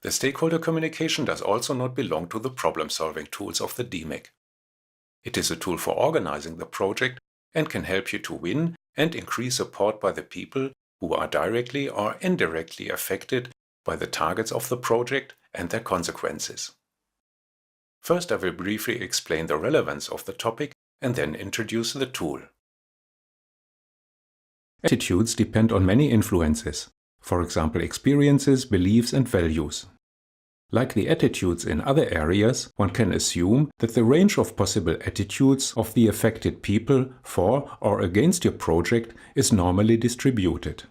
The stakeholder communication does also not belong to the problem-solving tools of the DMIC. It is a tool for organizing the project and can help you to win and increase support by the people who are directly or indirectly affected by the targets of the project and their consequences. First, I will briefly explain the relevance of the topic and then introduce the tool. Attitudes depend on many influences, for example experiences, beliefs and values. Like the attitudes in other areas, one can assume that the range of possible attitudes of the affected people for or against your project is normally distributed.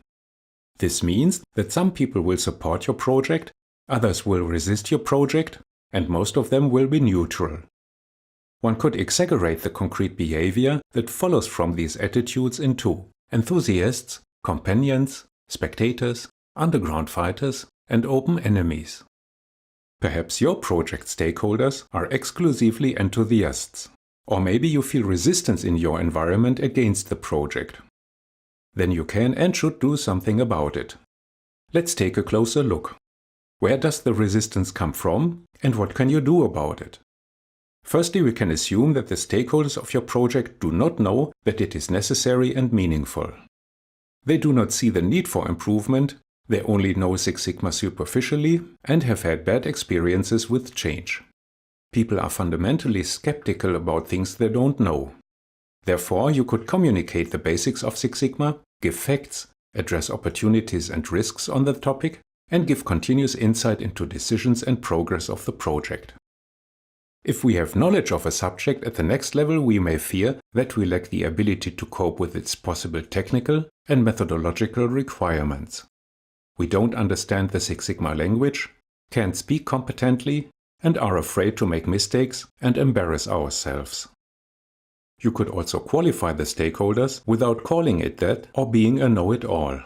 This means that some people will support your project, others will resist your project, and most of them will be neutral. One could exaggerate the concrete behavior that follows from these attitudes into enthusiasts, companions, spectators, underground fighters, and open enemies. Perhaps your project stakeholders are exclusively enthusiasts, or maybe you feel resistance in your environment against the project. Then you can and should do something about it. Let's take a closer look. Where does the resistance come from, and what can you do about it? Firstly, we can assume that the stakeholders of your project do not know that it is necessary and meaningful. They do not see the need for improvement, they only know Six Sigma superficially and have had bad experiences with change. People are fundamentally skeptical about things they don't know. Therefore, you could communicate the basics of Six Sigma, give facts, address opportunities and risks on the topic, and give continuous insight into decisions and progress of the project. If we have knowledge of a subject at the next level, we may fear that we lack the ability to cope with its possible technical and methodological requirements. We don't understand the Six Sigma language, can't speak competently, and are afraid to make mistakes and embarrass ourselves. You could also qualify the stakeholders without calling it that or being a know-it-all.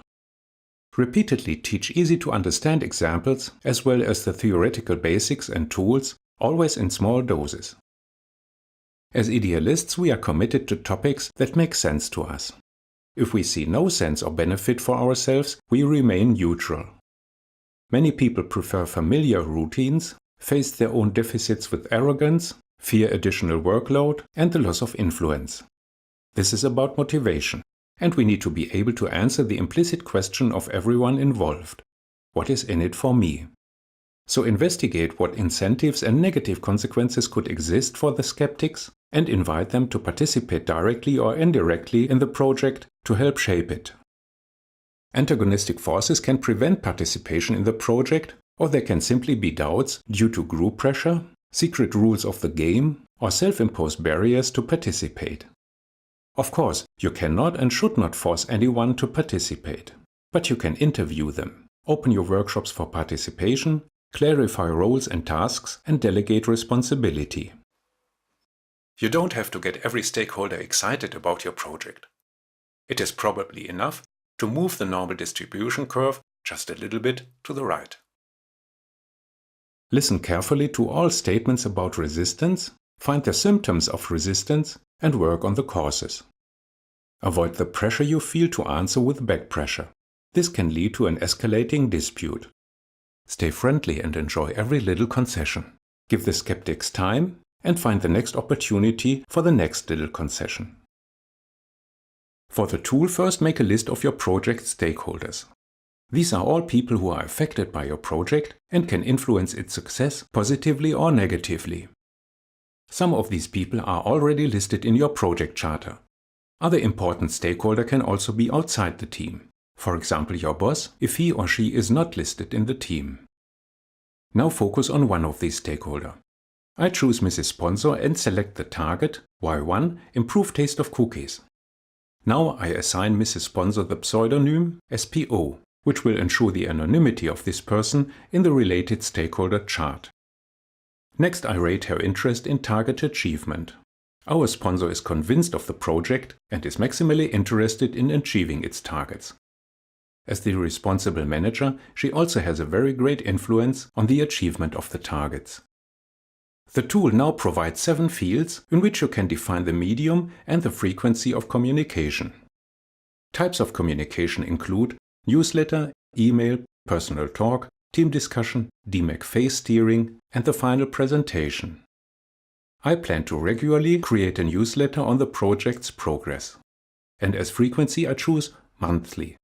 Repeatedly teach easy-to-understand examples as well as the theoretical basics and tools, always in small doses. As idealists, we are committed to topics that make sense to us. If we see no sense or benefit for ourselves, we remain neutral. Many people prefer familiar routines, face their own deficits with arrogance, fear additional workload and the loss of influence. This is about motivation, and we need to be able to answer the implicit question of everyone involved. What is in it for me? So investigate what incentives and negative consequences could exist for the skeptics and invite them to participate directly or indirectly in the project to help shape it. Antagonistic forces can prevent participation in the project, or there can simply be doubts due to group pressure, secret rules of the game, or self-imposed barriers to participate. Of course, you cannot and should not force anyone to participate, but you can interview them, open your workshops for participation, clarify roles and tasks, and delegate responsibility. You don't have to get every stakeholder excited about your project. It is probably enough to move the normal distribution curve just a little bit to the right. Listen carefully to all statements about resistance, find the symptoms of resistance, and work on the causes. Avoid the pressure you feel to answer with back pressure. This can lead to an escalating dispute. Stay friendly and enjoy every little concession. Give the skeptics time and find the next opportunity for the next little concession. For the tool, first make a list of your project stakeholders. These are all people who are affected by your project and can influence its success positively or negatively. Some of these people are already listed in your project charter. Other important stakeholders can also be outside the team. For example, your boss, if he or she is not listed in the team. Now focus on one of these stakeholders. I choose Mrs. Sponsor and select the target, Y1, Improve Taste of Cookies. Now I assign Mrs. Sponsor the pseudonym SPO, which will ensure the anonymity of this person in the related stakeholder chart. Next, I rate her interest in target achievement. Our sponsor is convinced of the project and is maximally interested in achieving its targets. As the responsible manager, she also has a very great influence on the achievement of the targets. The tool now provides 7 fields in which you can define the medium and the frequency of communication. Types of communication include newsletter, email, personal talk, team discussion, DMAIC phase steering, and the final presentation. I plan to regularly create a newsletter on the project's progress. And as frequency I choose monthly.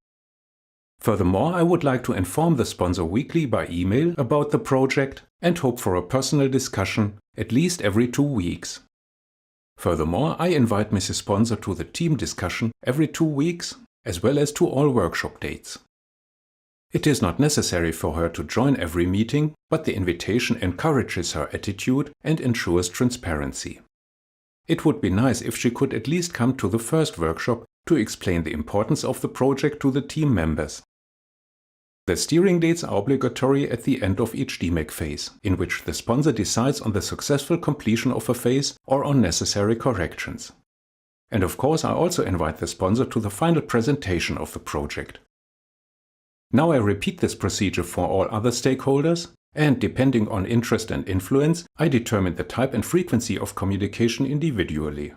Furthermore, I would like to inform the sponsor weekly by email about the project and hope for a personal discussion at least every 2 weeks. Furthermore, I invite Mrs. Sponsor to the team discussion every 2 weeks, as well as to all workshop dates. It is not necessary for her to join every meeting, but the invitation encourages her attitude and ensures transparency. It would be nice if she could at least come to the first workshop to explain the importance of the project to the team members. The steering dates are obligatory at the end of each DMAIC phase, in which the sponsor decides on the successful completion of a phase or on necessary corrections. And of course, I also invite the sponsor to the final presentation of the project. Now I repeat this procedure for all other stakeholders, and depending on interest and influence, I determine the type and frequency of communication individually.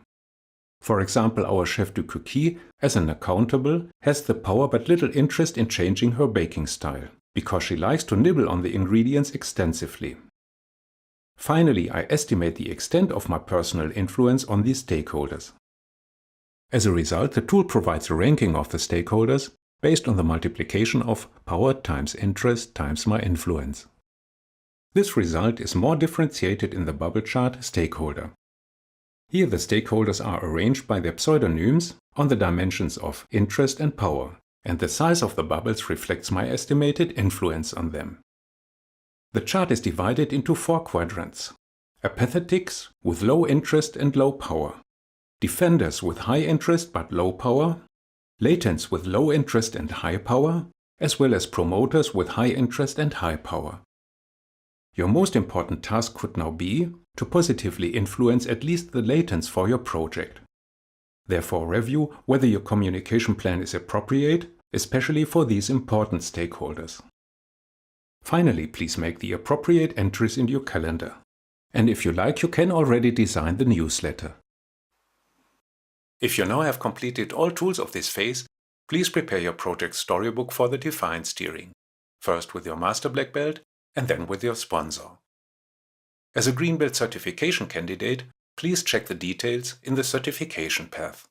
For example, our chef du cookie, as an accountable, has the power but little interest in changing her baking style, because she likes to nibble on the ingredients extensively. Finally, I estimate the extent of my personal influence on these stakeholders. As a result, the tool provides a ranking of the stakeholders based on the multiplication of power times interest times my influence. This result is more differentiated in the bubble chart stakeholder. Here the stakeholders are arranged by their pseudonyms on the dimensions of interest and power, and the size of the bubbles reflects my estimated influence on them. The chart is divided into 4 quadrants: apathetics with low interest and low power, defenders with high interest but low power, latents with low interest and high power, as well as promoters with high interest and high power. Your most important task could now be to positively influence at least the latents for your project. Therefore, review whether your communication plan is appropriate, especially for these important stakeholders. Finally, please make the appropriate entries in your calendar. And if you like, you can already design the newsletter. If you now have completed all tools of this phase, please prepare your project storybook for the defined steering, first with your Master Black Belt and then with your sponsor. As a Green Belt certification candidate, please check the details in the certification path.